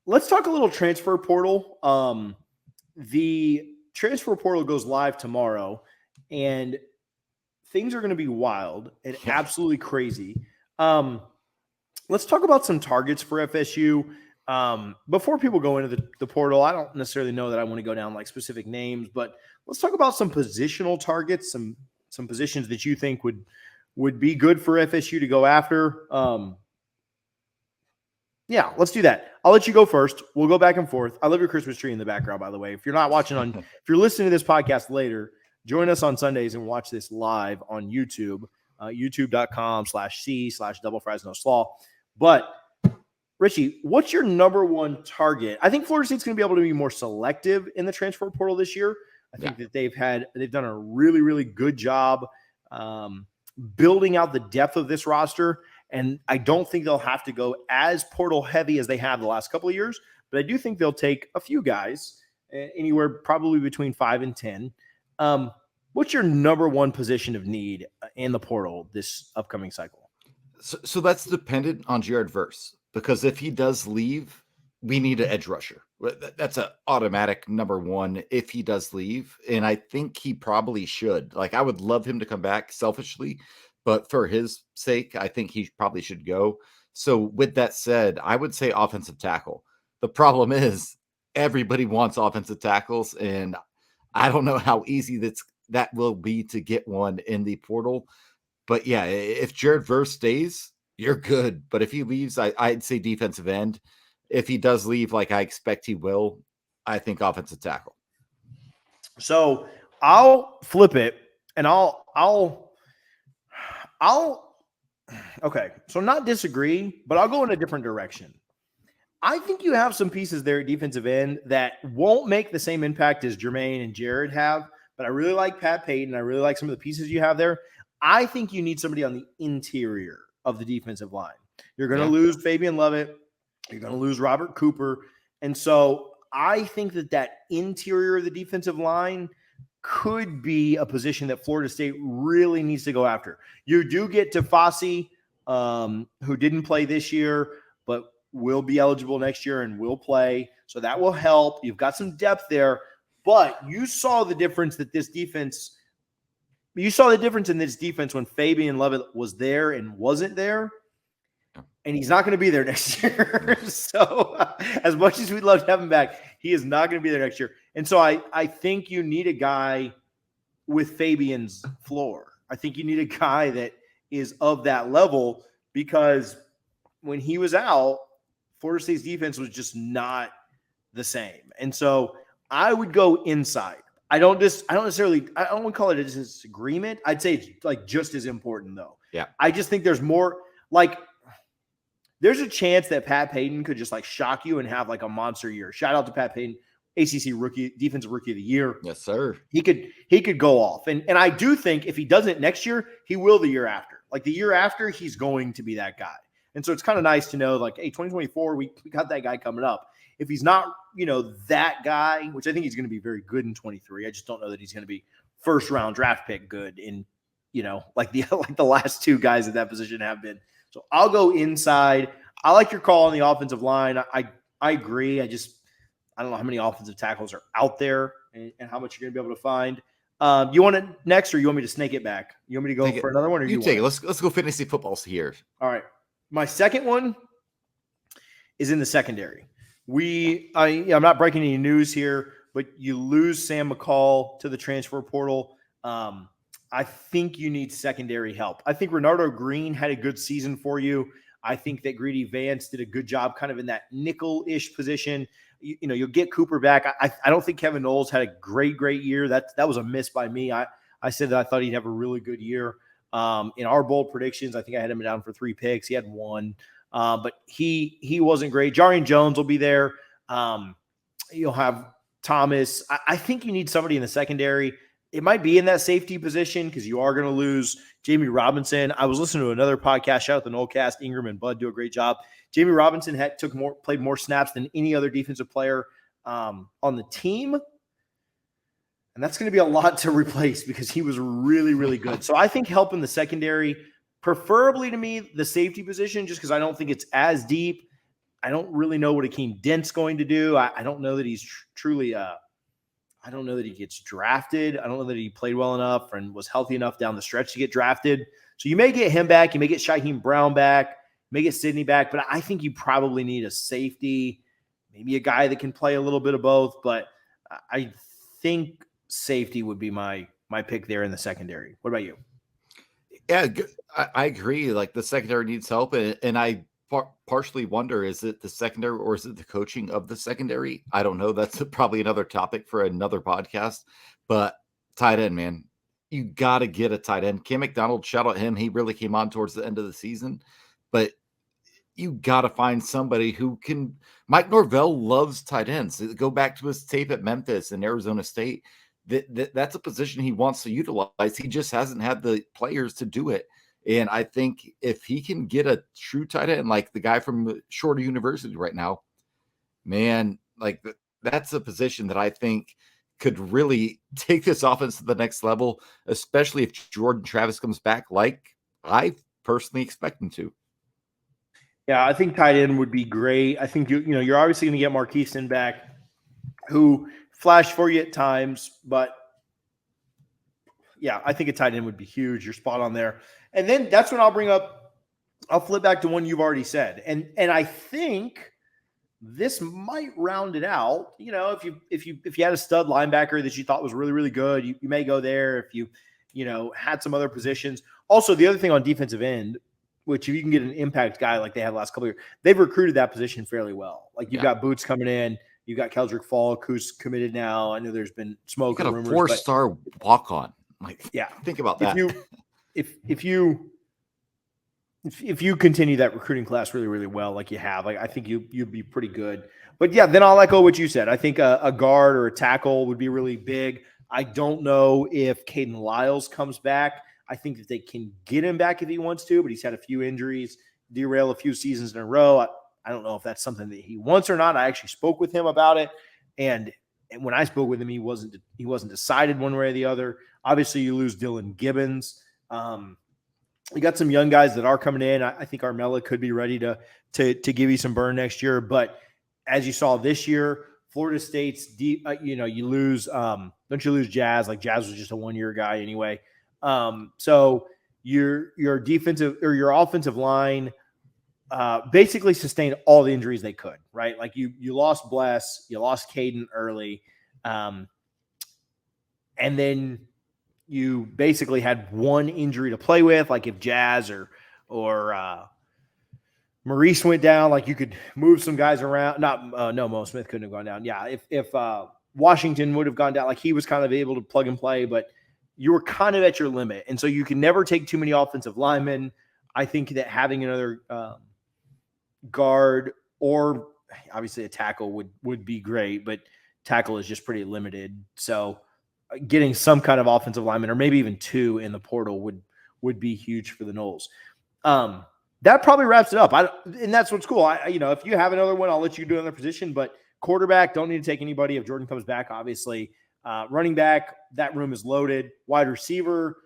let's talk a little transfer portal. The transfer portal goes live tomorrow, and things are going to be wild and absolutely crazy. Let's talk about some targets for FSU. Before people go into the portal, I don't necessarily know that I want to go down like specific names, but let's talk about some positional targets, some positions that you think would be good for FSU to go after. Yeah, let's do that. I'll let you go first. We'll go back and forth. I love your Christmas tree in the background, by the way. If you're not watching if you're listening to this podcast later, join us on Sundays and watch this live on YouTube, youtube.com/c/double fries no slaw. But Richie, what's your number one target? I think Florida State's going to be able to be more selective in the transfer portal this year. I think that they've done a really, really good job building out the depth of this roster. And I don't think they'll have to go as portal heavy as they have the last couple of years, but I do think they'll take a few guys, anywhere probably between 5 and 10. What's your number one position of need in the portal this upcoming cycle? So that's dependent on Jared Verse, because if he does leave, we need an edge rusher. That's an automatic number one if he does leave. And I think he probably should. Like, I would love him to come back selfishly, but for his sake, I think he probably should go. So with that said, I would say offensive tackle. The problem is everybody wants offensive tackles, and I don't know how easy that will be to get one in the portal. But yeah, if Jared Verse stays, you're good. But if he leaves, I'd say defensive end. If he does leave, like I expect he will, I think offensive tackle. So I'll flip it, and okay, so not disagree, but I'll go in a different direction. I think you have some pieces there at defensive end that won't make the same impact as Jermaine and Jared have, but I really like Pat Payton. I really like some of the pieces you have there. I think you need somebody on the interior of the defensive line. You're going to lose Fabian Lovett. You're going to lose Robert Cooper. And so I think that interior of the defensive line could be a position that Florida State really needs to go after. You do get Tafasi, who didn't play this year, but will be eligible next year and will play. So that will help. You've got some depth there, but you saw the difference in this defense when Fabian Lovett was there and wasn't there. And he's not going to be there next year. So as much as we'd love to have him back, he is not going to be there next year. And so I think you need a guy with Fabian's floor. I think you need a guy that is of that level, because when he was out, Florida State's defense was just not the same. And so I would go inside. I don't want to call it a disagreement. I'd say it's like just as important though. Yeah. I just think there's more, like, there's a chance that Pat Payton could just like shock you and have like a monster year. Shout out to Pat Payton, ACC defensive rookie of the year. Yes, sir. He could go off. And I do think if he doesn't next year, he will the year after. Like the year after, he's going to be that guy. And so it's kind of nice to know, like, hey, 2024, we got that guy coming up. If he's not, that guy, which I think he's going to be very good in 23. I just don't know that he's going to be first round draft pick good in, like the last two guys at that position have been. So I'll go inside. I like your call on the offensive line. I agree. I don't know how many offensive tackles are out there and how much you're going to be able to find. You want it next, or you want me to snake it back? You want me to go for another one, or you take it? Let's go fantasy footballs here. All right. My second one is in the secondary. I'm not breaking any news here, but you lose Sam McCall to the transfer portal. I think you need secondary help. I think Renardo Green had a good season for you. I think that Greedy Vance did a good job kind of in that nickel-ish position. You'll get Cooper back. I don't think Kevin Noles had a great year. That was a miss by me. I said that I thought he'd have a really good year. In our bold predictions, I think I had him down for 3 picks. He had 1. But he wasn't great. Jarian Jones will be there. You'll have Thomas. I think you need somebody in the secondary. It might be in that safety position because you are going to lose Jammie Robinson. I was listening to another podcast, shout out the Nolecast. Ingram and Bud do a great job. Jammie Robinson played more snaps than any other defensive player on the team. And that's going to be a lot to replace because he was really, really good. So I think help in the secondary, preferably to me, the safety position, just because I don't think it's as deep. I don't really know what Akeem Dent's going to do. I don't know that he's truly I don't know that he gets drafted. I don't know that he played well enough and was healthy enough down the stretch to get drafted. So you may get him back. You may get Shaheem Brown back. You may get Sidney back. But I think you probably need a safety, maybe a guy that can play a little bit of both. But I think safety would be my pick there in the secondary. What about you? Yeah, I agree. Like the secondary needs help. And I partially wonder, is it the secondary or is it the coaching of the secondary? I don't know. That's probably another topic for another podcast. But tight end, man, you got to get a tight end. Cam McDonald, shout out him. He really came on towards the end of the season. But you got to find somebody who can. Mike Norvell loves tight ends. Go back to his tape at Memphis and Arizona State. That's a position he wants to utilize. He just hasn't had the players to do it. And I think if he can get a true tight end, like the guy from Shorter University right now, man, like that's a position that I think could really take this offense to the next level, especially if Jordan Travis comes back like I personally expect him to. Yeah, I think tight end would be great. I think you're obviously going to get Marquise back, who flashed for you at times, but yeah, I think a tight end would be huge. You're spot on there. And then that's when I'll flip back to one you've already said. And I think this might round it out. If you had a stud linebacker that you thought was really, really good, you may go there. If you had some other positions. Also, the other thing on defensive end, which if you can get an impact guy like they had last couple of years, they've recruited that position fairly well. Like you've got Boots coming in, you've got Keldrick Falk, who's committed now. I know there's been smoke and rumors. Got a 4-star walk-on. Like, yeah, think about that. If you continue that recruiting class really, really well, like you have, like I think you'd be pretty good. But yeah, then I'll echo what you said. I think a guard or a tackle would be really big. I don't know if Caden Lyles comes back. I think that they can get him back if he wants to, but he's had a few injuries, derail a few seasons in a row. I don't know if that's something that he wants or not. I actually spoke with him about it, and when I spoke with him, he wasn't decided one way or the other. Obviously, you lose Dillan Gibbons. You got some young guys that are coming in. I think Armella could be ready to give you some burn next year. But as you saw this year, Florida State's deep. You lose. Don't you lose Jazz? Like Jazz was just a 1-year guy anyway. So your defensive or your offensive line basically sustained all the injuries they could. Right? Like you lost Bless, you lost Caden early, and then you basically had one injury to play with. Like if Jazz or Maurice went down, like you could move some guys around. No, Mo Smith couldn't have gone down. Yeah, if Washington would have gone down, like he was kind of able to plug and play, but you were kind of at your limit. And so you can never take too many offensive linemen. I think that having another guard or obviously a tackle would be great, but tackle is just pretty limited. So getting some kind of offensive lineman or maybe even two in the portal would be huge for the Noles. That probably wraps it up. And that's what's cool. If you have another one, I'll let you do another position, but quarterback, don't need to take anybody if Jordan comes back, obviously. Running back, that room is loaded. Wide receiver,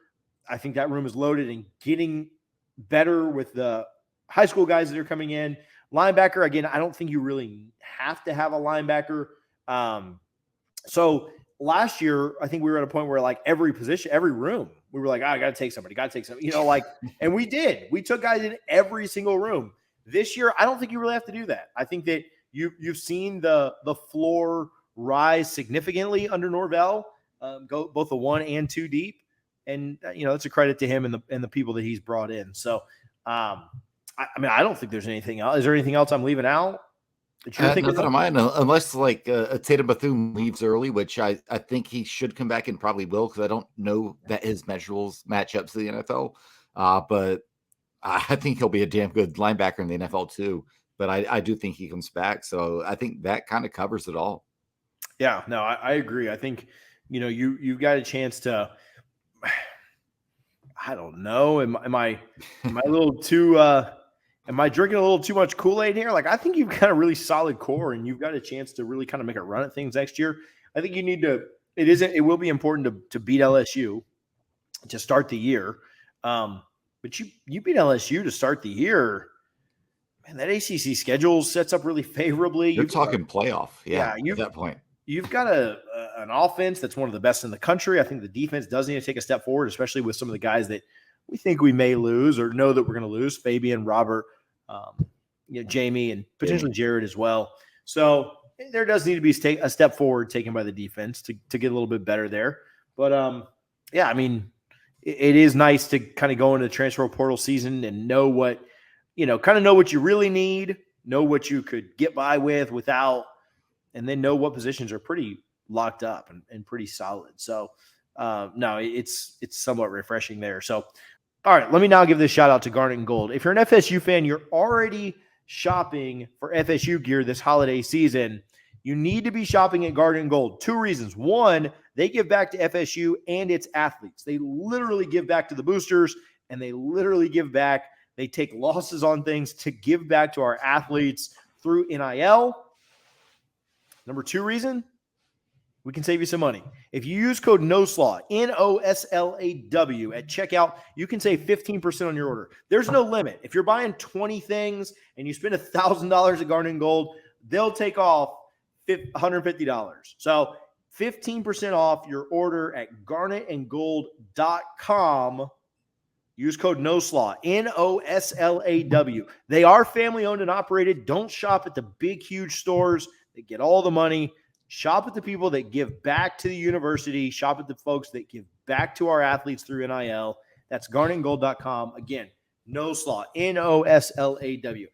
I think that room is loaded and getting better with the high school guys that are coming in. Linebacker, again, I don't think you really have to have a linebacker. So last year, I think we were at a point where like every position, every room, we were like, I got to take somebody, and we did. We took guys in every single room. This year, I don't think you really have to do that. I think that you've seen the floor rise significantly under Norvell, go both a 1 and 2 deep. And, it's a credit to him and the people that he's brought in. So, I don't think there's anything else. Is there anything else I'm leaving out? Nothing on mine, unless like Tatum Bethune leaves early, which I think he should come back and probably will, because I don't know that his measurables match up to the NFL. But I think he'll be a damn good linebacker in the NFL too. But I do think he comes back. So I think that kind of covers it all. Yeah, no, I agree. I think, you've got a chance to, I don't know. Am I a little too, am I drinking a little too much Kool-Aid here? Like, I think you've got a really solid core and you've got a chance to really kind of make a run at things next year. I think you need to, it will be important to beat LSU to start the year. But you beat LSU to start the year, And that ACC schedule sets up really favorably. You're talking playoff. Yeah, at that point. You've got an offense that's one of the best in the country. I think the defense does need to take a step forward, especially with some of the guys that we think we may lose or know that we're going to lose. Fabian, Robert, Jammie, and potentially Jared as well. So there does need to be a step forward taken by the defense to get a little bit better there. But, I mean, it is nice to kind of go into the transfer portal season and know what, kind of know what you really need, know what you could get by without, and then know what positions are pretty locked up and pretty solid. So, no, it's somewhat refreshing there. So, all right, let me now give this shout out to Garnet and Gold. If you're an FSU fan, you're already shopping for FSU gear this holiday season. You need to be shopping at Garnet and Gold. 2 reasons. 1, they give back to FSU and its athletes. They literally give back to the boosters, and they literally give back. They take losses on things to give back to our athletes through NIL. Number 2 reason, we can save you some money. If you use code NOSLAW, NOSLAW, at checkout, you can save 15% on your order. There's no limit. If you're buying 20 things and you spend $1,000 at Garnet and Gold, they'll take off $150. So 15% off your order at garnetandgold.com. Use code NOSLAW, NOSLAW. They are family owned and operated. Don't shop at the big, huge stores that get all the money. Shop at the people that give back to the university. Shop at the folks that give back to our athletes through NIL. That's garnetandgold.com. Again, NOSLAW, NOSLAW.